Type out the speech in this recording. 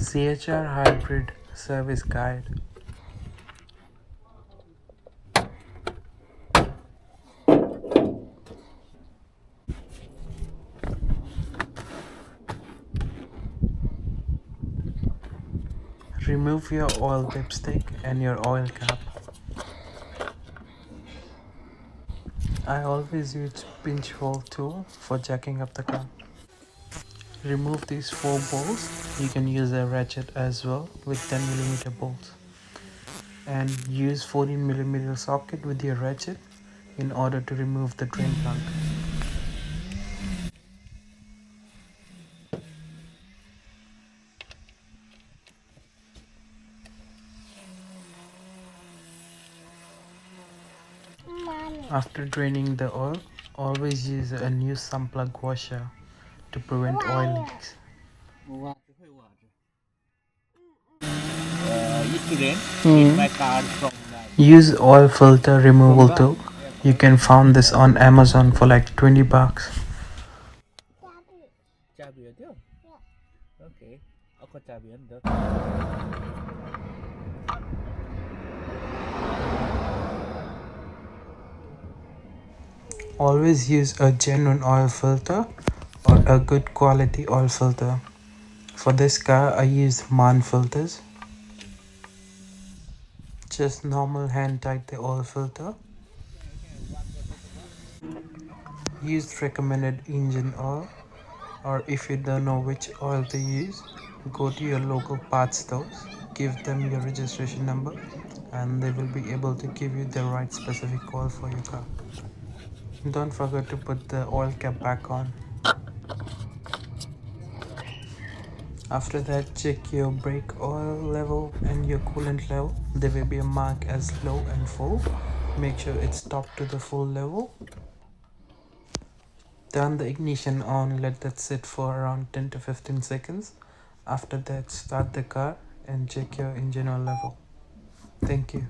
CHR Hybrid Service Guide. Remove your oil dipstick and your oil cap. I always use pinch hole tool for jacking up the car. Remove these 4 bolts. You can use a ratchet as well with 10mm bolts. And use 14mm socket with your ratchet in order to remove the drain plug. After draining the oil, always use a new sump plug washer to prevent oil leaks. Yesterday, in my car from Use oil filter removal tool. You can find this on Amazon for like 20 bucks. Cabe aja. Okay, aku cabe anda. Always use a genuine oil filter or a good quality oil filter. For this car I use MAN filters. Just normal hand tight the oil filter. Use recommended engine oil, or if you don't know which oil to use, go to your local parts stores, give them your registration number and they will be able to give you the right specific oil for your car. Don't forget to put the oil cap back on. After that, check your brake oil level and your coolant level. There will be a mark as low and full. Make sure it's topped to the full level. Turn the ignition on, let that sit for around 10 to 15 seconds. After that, start the car and check your engine oil level. Thank you.